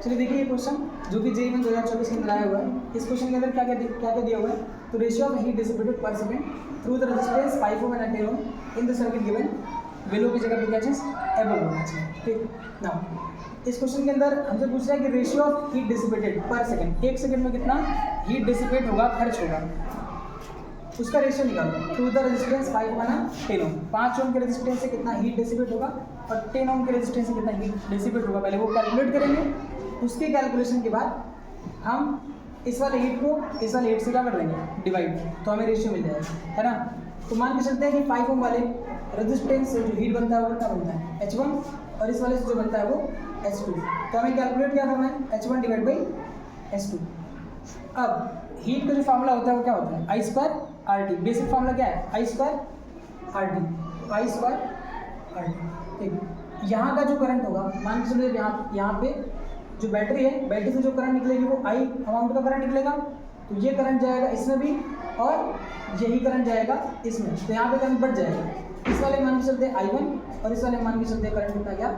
चलिए देखिए ये क्वेश्चन जो कि जेईई में 2024 के अंदर आया हुआ है। इस क्वेश्चन के अंदर क्या क्या दिया हुआ है, तो ratio of heat dissipated per second through the resistance 5 ohm and 10 ohm in the circuit given below की जगह पे क्या चीज एबव होना चाहिए। ठीक ना, इस क्वेश्चन के अंदर हमसे पूछ रहा है कि ratio of heat dissipated per second, एक सेकंड में कितना हीट डिसिपेट होगा, खर्च होगा, उसका रेशियो निकालो थ्रू द रेजिस्टेंस 5 माना 10 ओम। 5 ओम के रेजिस्टेंस से कितना हीट डिसिपेट होगा और 10 ओम के रेजिस्टेंस से कितना हीट डिसिपेट होगा, पहले वो कैलकुलेट करेंगे। उसके कैलकुलेशन के बाद हम इस वाले हीट को इस वाले हीट से क्या कर देंगे, डिवाइड, तो हमें रेशियो मिल जाएगा, है ना। तो मान के चलते हैं कि 5 ओम वाले रेजिस्टेंस से जो हीट बनता है वो कितना बनता है H1 और इस वाले से जो बनता है वो H2। तो हमें कैलकुलेट क्या करना है, H1 डिवाइड बाई H2। अब हीट का जो फार्मूला होता है वो क्या होता है, I square R T. Basic formula क्या है, I square R T, I square R T. ठीक, यहाँ का जो करंट होगा, मान के चलिए यहाँ पे जो बैटरी है, बैटरी से जो करंट निकलेगी वो आई अमाउंट का करंट निकलेगा, तो ये करंट जाएगा इसमें भी और यही करंट जाएगा इसमें, तो यहाँ पे करंट बढ़ जाएगा। इस वाले मान के चलते I1 और इस वाले मान के चलते करंट कितना गया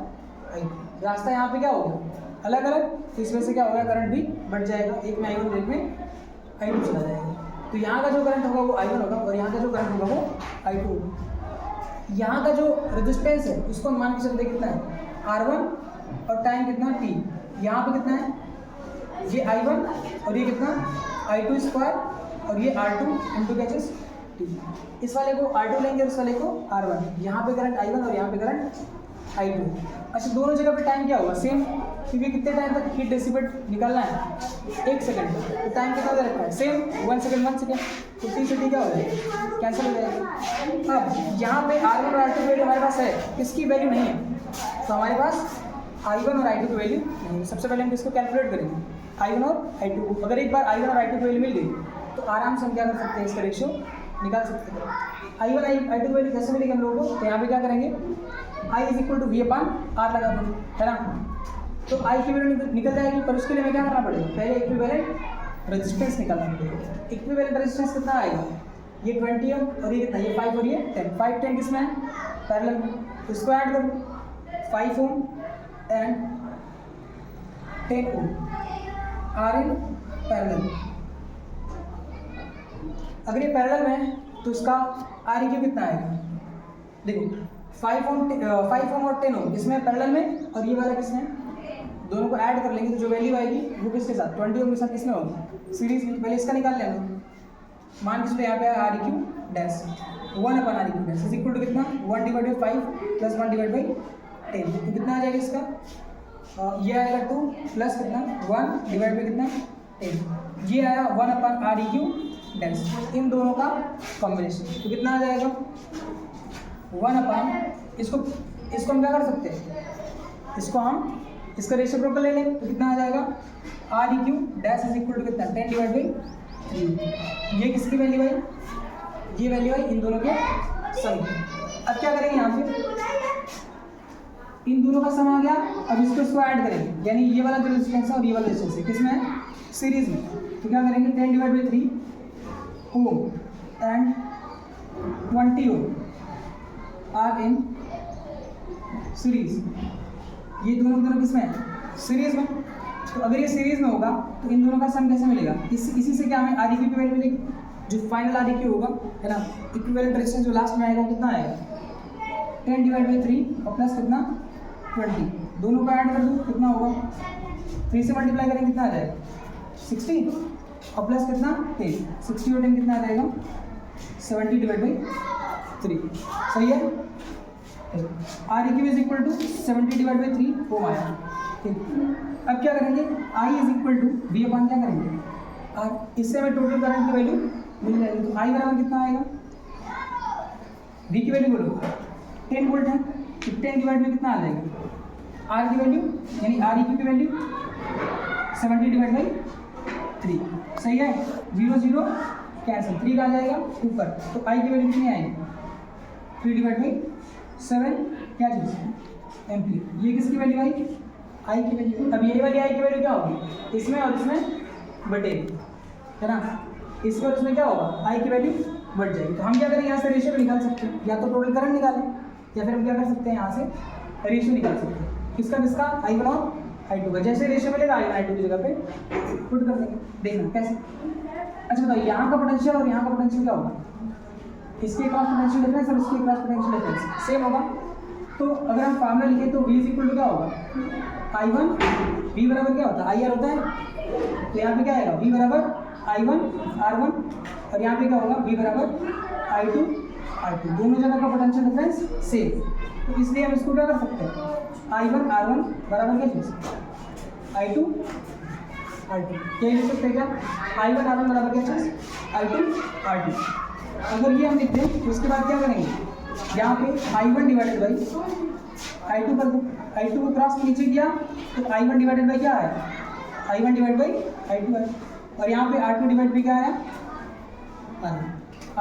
I2। रास्ता यहाँ पे क्या हो गया अलग अलग, तो इसमें से क्या होगा, करंट भी बढ़ जाएगा, एक में I1 और एक में I2 चला जाएगा। तो यहाँ का जो करंट होगा वो I1 होगा और यहाँ का जो करंट होगा वो I2 होगा। यहाँ का जो रेजिस्टेंस है उसको हम मान के चलते कितना है R1 और टाइम कितना T। यहाँ पे कितना है, ये I1 और ये कितना I2 स्क्वायर और ये R2 इंटू क्या चीज T। इस वाले को R2 लेंगे और इस वाले को R1। यहाँ पे करंट I1 और यहाँ पे करंट I2। अच्छा, दोनों जगह पे टाइम क्या होगा सेम, क्योंकि कितने टाइम तक हीट डिसिपेट निकालना है, 1 सेकंड, तो टाइम कितना दे रखा है सेम 1 सेकंड 1 सेकंड, तो T से T क्या हो जाएगा, कैंसिल हो जाएगा। अब यहाँ पे R1 और R2 की वैल्यू हमारे पास है, किसकी वैल्यू नहीं है, तो हमारे पास I1 और I2 की वैल्यू नहीं है। सबसे पहले हम इसको कैलकुलेट करेंगे I1 और I2 को। अगर एक बार I1 और I2 की वैल्यू मिल गई तो आराम से हम क्या कर सकते हैं, इसका रेशियो निकाल सकते हैं। I1 I2 की वैल्यू कैसे मिलेगी हम लोगों को, तो यहाँ पे क्या करेंगे, I is equal to V upon R लगा देंगे, है ना। तो I की वैल्यू निकल जाएगी, पर उसके लिए हमें क्या करना पड़ेगा, पहले इक्विवेलेंट रेजिस्टेंस निकालना पड़ेगा। इक्विवेलेंट रेजिस्टेंस कितना आएगा, ये 20 ओम और ये कितना, ये 5 और ये 10, 5 10 किसमें है पैरेलल में, तो इसको ऐड करो 5 ohm and 10 ohm are in parallel. अगर ये पैरेलल में है तो इसका आर क्यू कितना आएगा, देखो 5 ओम और 10 ओम इसमें पैरेलल में और ये वाला किसमें, दोनों को ऐड कर लेंगे तो जो वैल्यू आएगी वो किसके साथ, 20 ओम के साथ किसमें होगी, सीरीज में। पहले इसका निकाल लेंगे, मान के चलो यहाँ पे R Q dash 1 upon R Q dash is equal to कितना, 1 divide by 5 plus 1 divide by 10, तो कितना आ जाएगा इसका, ये आएगा 2 प्लस कितना 1 डिवाइड बाई कितना 10, ये आया 1 अपन आर क्यू डैश, इन दोनों का कॉम्बिनेशन, तो कितना आ जाएगा 1 अपन, इसको हम क्या कर सकते हैं, इसको हम इसका रेसिप्रोकल ले लें तो कितना आ जाएगा, R Q dash is equal to कितना 10 डिवाइड बाई 3। ये किसकी वैल्यू है, ये वैल्यू है इन दोनों के सम। अब क्या करेंगे, यहाँ पे इन दोनों का सम आ गया, अब इसको ऐड करेंगे, यानी ये वाला जो रेजिस्टेंस है और ये वाला रेजिस्टेंस है किसमें है, सीरीज में, तो क्या करेंगे 10 divide by 3 ohm and 20 ohm are in series. ये दोनों किसमें है, सीरीज में। तो अगर ये सीरीज में होगा तो इन दोनों का सम कैसे मिलेगा, इसी से क्या हमें आर क्यू की वैल्यू मिलेगी, जो फाइनल आर क्यू होगा, है ना। इक्विवेलेंट रेजिस्टेंस जो लास्ट में आएगा वो कितना आएगा, 10 डिवाइड बाई 3 और प्लस कितना 20, दोनों का ऐड कर दो कितना होगा, 3 से मल्टीप्लाई करेंगे कितना आ जाएगा 60 और प्लस कितना 10, 60 और 10 कितना आ जाएगा 70 डिवाइड बाई 3, सही है। R Q is equal to 70 divide by 3 ohm आया, ठीक। अब क्या करेंगे, I is equal to V अपान क्या करेंगे आर, इससे हमें टोटल करंट की वैल्यू मिल जाएगी, तो आई बराबर कितना आएगा, वी की वैल्यू बोलो 10 वोल्ट है, तो 10 डिवाइड में कितना आ जाएगा, आर की वैल्यू यानी आर क्यू की वैल्यू 70 डिवाइड बाई 3, सही है। 0 0 कैंसिल, 3 का आ जाएगा ऊपर, तो आई की वैल्यू कितनी आएगी 3 डिवाइड बाई 7 क्या चीज़ एम्पीयर। ये किसकी वैल्यू आई, आई की वैल्यू। अब ये वाली आई की वैल्यू क्या होगी, इसमें और इसमें बढ़ेगी, है ना, इसमें और इसमें क्या होगा, आई की वैल्यू बढ़ जाएगी। तो हम क्या करें, यहाँ से रेशियो निकाल सकते हैं, या तो टोटल करंट निकालें या फिर हम क्या कर सकते हैं, यहाँ से रेशियो निकाल सकते हैं, किसका किसका I1 और I2 का। जैसे रेशियो मिलेगा I1 I2 की जगह पे पुट कर देंगे। देखना कैसे। अच्छा बताओ, यहाँ का पोटेंशियल और यहाँ का पोटेंशियल क्या होगा? इसके क्रॉस पोटेंशियल डिफरेंस और इसके क्रॉस पोटेंशियल डिफरेंस सेम होगा। तो अगर हम फार्मूला लिखें तो V इज इक्वल टू क्या होगा? I1 V बराबर क्या होता है? IR होता है। तो यहाँ पे क्या आएगा? V बराबर I1 R1 और यहाँ पे क्या होगा? V बराबर I2 R2। दोनों जगह का पोटेंशियल डिफरेंस सेम। तो इसलिए हम इसको क्या कर सकते हैं? I1 R1 बराबर क्या चीज़? I2 R2। क्या लिख सकते हैं क्या? I1 R1 बराबर क्या चीज़? I2 R2। अगर ये हम लिखते हैं तो उसके बाद क्या करेंगे? यहाँ पे I1 डिवाइडेड बाई I2 कर दो। I2 को क्रॉस में नीचे किया तो I1 डिवाइडेड बाई क्या आया? I1 डिवाइड बाई I2 आया। और यहाँ पे R2 डिवाइड बाई क्या आया?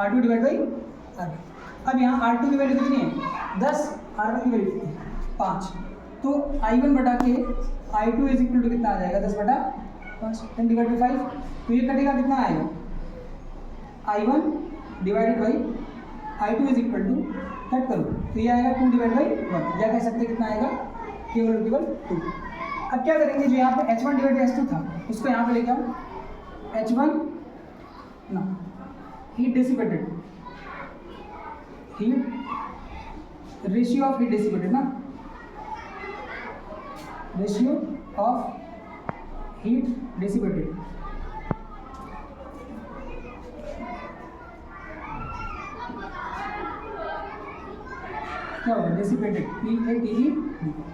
R2 divide by R। अब यहाँ R2 की वैल्यू कितनी है? 10, R1 की वैल्यू कितनी है? 5। तो I1 बटा के I2 इज इक्वल टू कितना आ जाएगा? 10 बटा 5, 10 डिवाइड बाई 5। तो ये कटेगा, कितना आएगा? I1 divided by I2 is equal to, cut करो तो ये आएगा 2 डिवाइड बाई 1, या कह सकते हैं कितना आएगा? केवल 2। अब क्या करेंगे? जो यहाँ पे H1 डिवाइड बाई H2 था उसको यहाँ पे लेके आओ। H1 ना, heat dissipated, heat ratio of heat dissipated ना, रेशियो ऑफ हीट डिसिपेटेड। क्या होगा? Dissipated, PATE,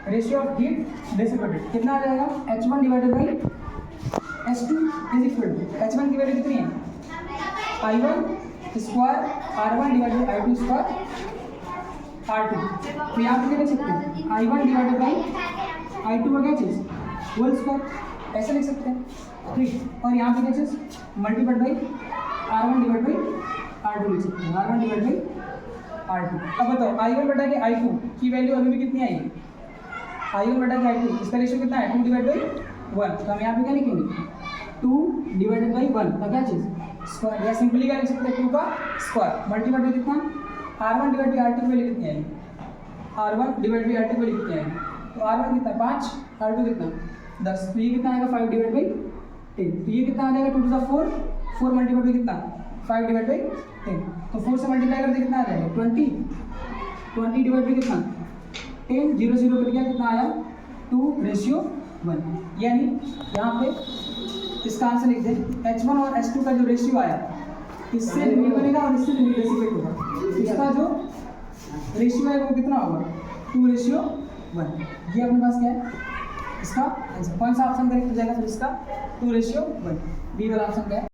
ratio of heat dissipated कितना आ जाएगा? H1 divided by H2 is equal to, H1 की वैल्यू कितनी है? I1 square R1 divided by I2 square R2। तो यहाँ पे क्या लिख सकते हैं? I1 डिवाइडेड बाई I2 का क्या चीज़? होल स्क्वायर, ऐसे लिख सकते हैं। ठीक, और यहाँ पे क्या चीज़? Multiplied by R1 divide by R2 लिख सकते हैं। R1 divide by R2। अब बताओ I1 बटा के I2 की वैल्यू अभी भी कितनी आएगी? I1 बटा के I2 इसका रेशियो कितना है? 2 डिवाइड बाई 1। तो हम यहाँ पे क्या लिखेंगे? 2 डिवाइडेड बाई 1 का क्या चीज़? स्क्वायर, या सिंपली क्या लिख सकते हैं? 2 का स्क्वायर मल्टीप्लाइड बाई कितना? R1 डिवाइड बाई R2 की वैल्यू कितनी आएगी? R1 डिवाइड बाई R2 की वैल्यू कितनी आएगी? तो R1 कितना? 5, R2 कितना? 10। तो ये कितना आएगा? 5 डिवाइड बाई 10। तो ये कितना आ जाएगा? 2 टू 4, 4 मल्टीप्लाइड बाई कितना? 5 डिवाइड बाई 10। तो 4 से मल्टीप्लाई करते कितना आ जाएगा? 20। 20 डिवाइड बाई कितना? 10, 0 0 कर गया, कितना आया? 2:1। यानी यहाँ पे इसका आंसर लिख दें, H1 और H2 का जो रेशियो आया इससे रिमील बनेगा और इससे रिमील डिसिपेट होगा। इसका जो रेशियो है वो कितना होगा? 2:1। ये अपने पास क्या है? इसका आंसर कौन सा ऑप्शन करेक्ट हो जाएगा? फिर इसका 2:1। बी वाला ऑप्शन क्या है?